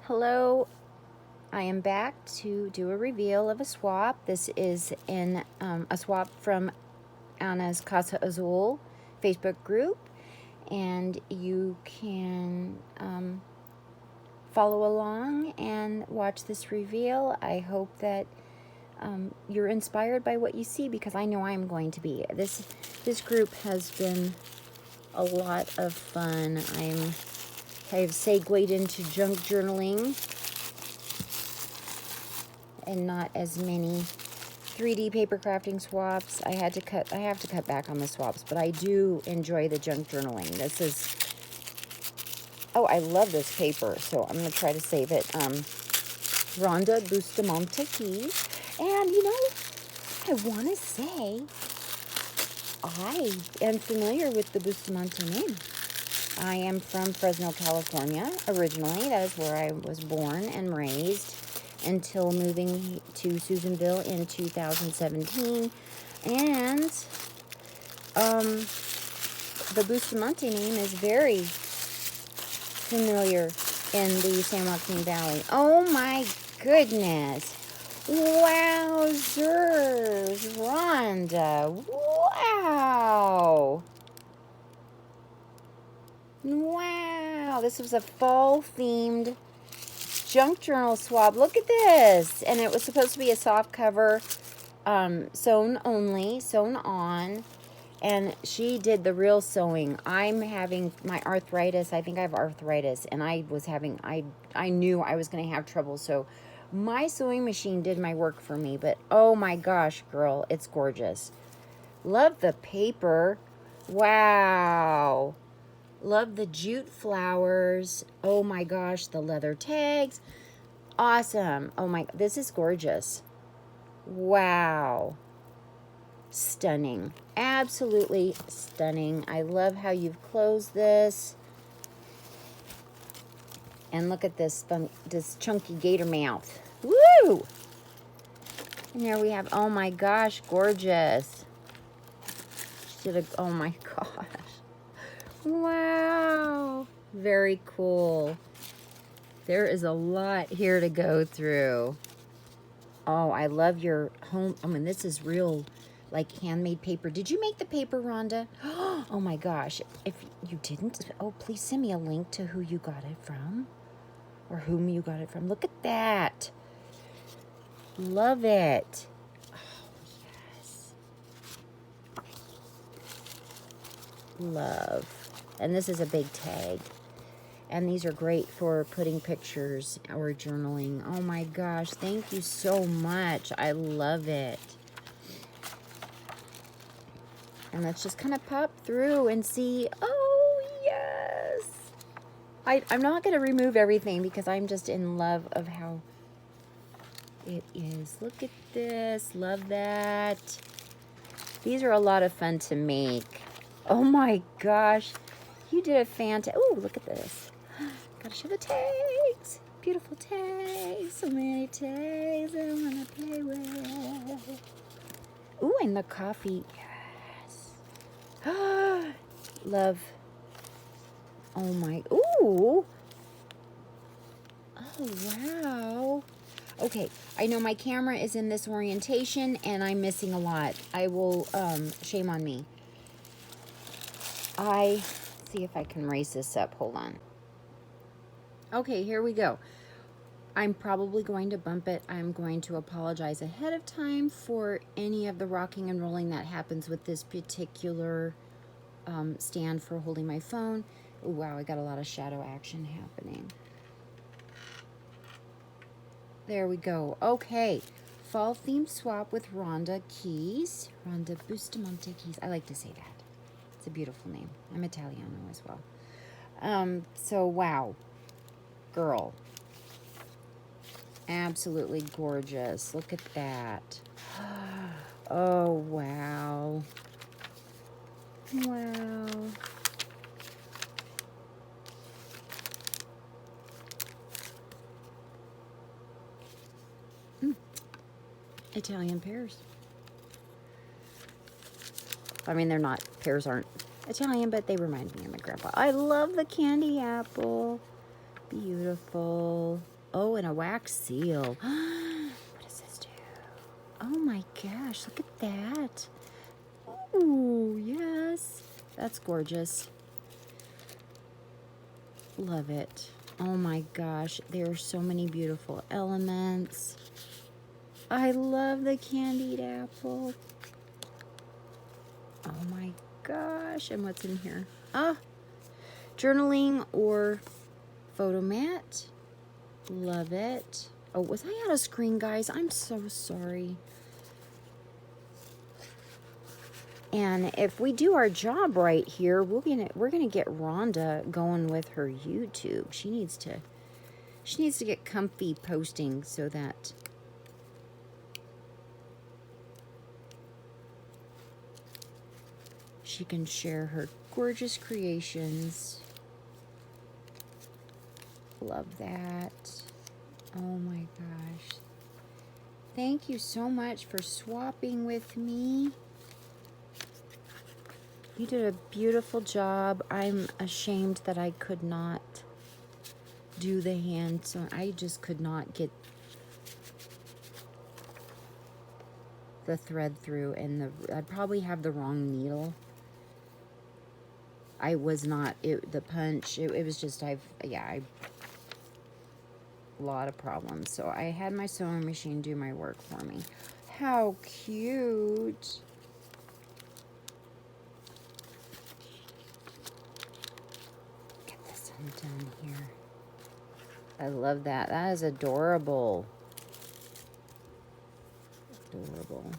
Hello, I am back to do a reveal of a swap. This is in a swap from Anna's Casa Azul Facebook group, and you can follow along and watch this reveal. I hope that you're inspired by what you see, because I know I'm going to be. This group has been a lot of fun. I've segued into junk journaling and not as many 3D paper crafting swaps. I have to cut back on the swaps, but I do enjoy the junk journaling. Oh, I love this paper, so I'm going to try to save it. Rhonda Bustamante keys. And, I want to say I am familiar with the Bustamante name. I am from Fresno, California, originally. That is where I was born and raised until moving to Susanville in 2017. And the Bustamante name is very familiar in the San Joaquin Valley. Oh my goodness. Wowzers, Rhonda. Wow. Wow, this was a fall-themed junk journal swap. Look at this. And it was supposed to be a soft cover, sewn on. And she did the real sewing. I'm having my arthritis. I think I have arthritis. And I knew I was going to have trouble. So my sewing machine did my work for me. But oh my gosh, girl, it's gorgeous. Love the paper. Wow. Love the jute flowers. Oh my gosh, the leather tags. Awesome. Oh my, this is gorgeous. Wow. Stunning. Absolutely stunning. I love how you've closed this. And look at this chunky gator mouth. Woo! And there we have, oh my gosh, gorgeous. Oh my gosh. Wow. Very cool. There is a lot here to go through. Oh, I love your home. I mean, this is real, like, handmade paper. Did you make the paper, Rhonda? Oh my gosh. If you didn't, oh, please send me a link to who you got it from, or whom you got it from. Look at that. Love it. Oh, yes. Love. And this is a big tag. And these are great for putting pictures or journaling. Oh my gosh, thank you so much. I love it. And let's just kind of pop through and see. Oh, yes. I'm not going to remove everything because I'm just in love of how it is. Look at this. Love that. These are a lot of fun to make. Oh my gosh. You did a fantastic. Oh, look at this. Gotta show the tags. Beautiful tags. So many tags I wanna play with. Ooh, and the coffee. Yes. Love. Oh my. Ooh. Oh, wow. Okay, I know my camera is in this orientation and I'm missing a lot. I will, shame on me. See if I can raise this up. Hold on. Okay, here we go. I'm probably going to bump it. I'm going to apologize ahead of time for any of the rocking and rolling that happens with this particular stand for holding my phone. Oh, wow, I got a lot of shadow action happening. There we go. Okay, fall theme swap with Rhonda Keys. Rhonda Bustamante Keys. I like to say that. It's a beautiful name. I'm Italiano as well. So, wow. Girl. Absolutely gorgeous. Look at that. Oh, wow. Wow. Italian pears. I mean, they're not, pears aren't Italian, but they remind me of my grandpa. I love the candy apple. Beautiful. Oh, and a wax seal. What does this do? Oh my gosh, look at that. Ooh, yes. That's gorgeous. Love it. Oh my gosh, there are so many beautiful elements. I love the candied apple. Oh my gosh, and what's in here? Ah, journaling or photo mat. Love it. Oh, was I out of screen, guys? I'm so sorry. And if we do our job right here, we're gonna get Rhonda going with her YouTube. She needs to get comfy posting so that she can share her gorgeous creations. Love that. Oh my gosh. Thank you so much for swapping with me. You did a beautiful job. I'm ashamed that I could not do the hand, so I just could not get the thread through, and I'd probably have the wrong needle. I was not, the punch, it was just, a lot of problems. So I had my sewing machine do my work for me. How cute. Get this undone here. I love that. That is adorable. Adorable.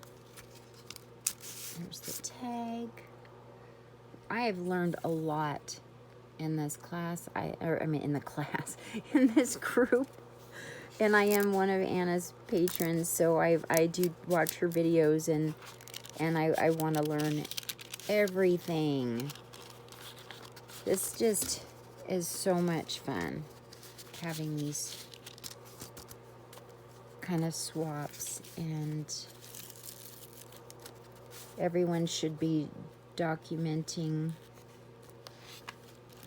There's the tag. I have learned a lot in this class. In this group. And I am one of Anna's patrons, so I do watch her videos, and I want to learn everything. This just is so much fun, having these kind of swaps, and everyone should be documenting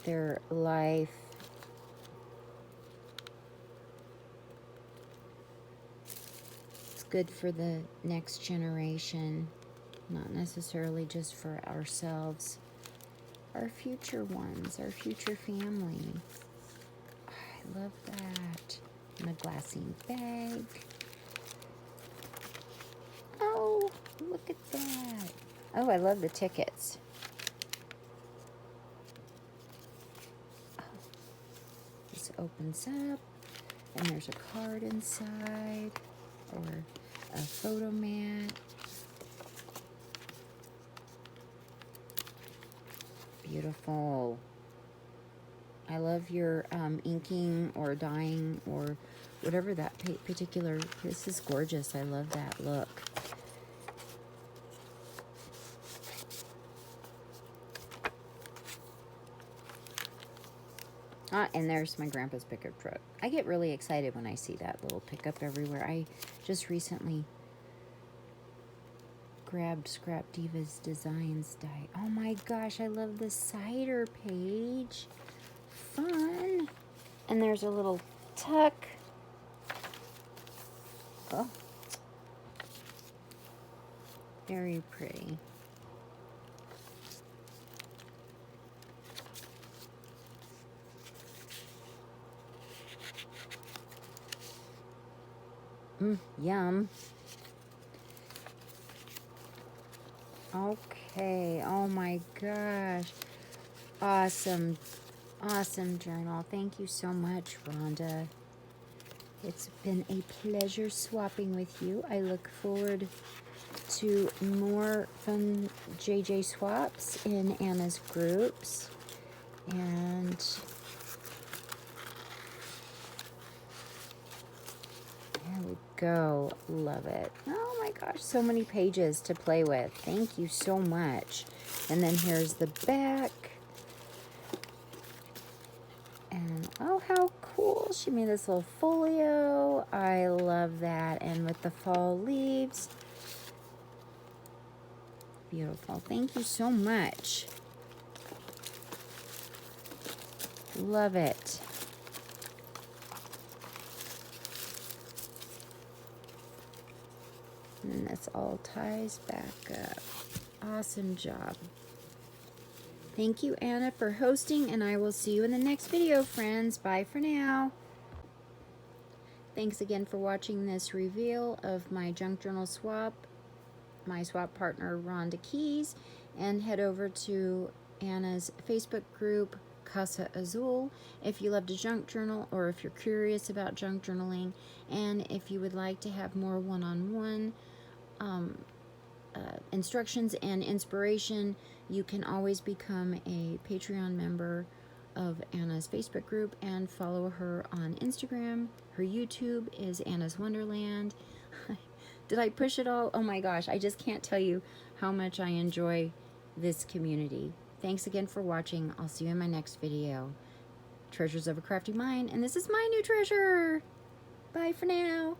their life. It's good for the next generation, not necessarily just for ourselves, our future ones, our future family. I love that. And a glassine bag. Oh, look at that. Oh, I love the tickets. Oh, this opens up, and there's a card inside, or a photo mat. Beautiful. I love your inking or dyeing or whatever that particular, this is gorgeous. I love that look. Ah, and there's my grandpa's pickup truck. I get really excited when I see that little pickup everywhere. I just recently grabbed Scrap Diva's Designs die. Oh my gosh, I love the cider page. Fun. And there's a little tuck. Oh. Very pretty. Yum. Okay. Oh my gosh. Awesome. Awesome journal. Thank you so much, Rhonda. It's been a pleasure swapping with you. I look forward to more fun JJ swaps in Anna's groups. And there we go. Love it. Oh my gosh, so many pages to play with. Thank you so much. And then here's the back. And oh, how cool. She made this little folio. I love that. And with the fall leaves. Beautiful. Thank you so much. Love it. And then this all ties back up. Awesome job. Thank you, Anna, for hosting, and I will see you in the next video, friends. Bye for now. Thanks again for watching this reveal of my junk journal swap, my swap partner, Rhonda Keys, and head over to Anna's Facebook group, Casa Azul, if you love to junk journal or if you're curious about junk journaling, and if you would like to have more one-on-one instructions and inspiration, you can always become a Patreon member of Anna's Facebook group and follow her on Instagram. Her YouTube is Anna's Wonderland. Did I push it all? Oh my gosh, I just can't tell you how much I enjoy this community. Thanks again for watching. I'll see you in my next video. Treasures of a Crafty Mind, and this is my new treasure. Bye for now.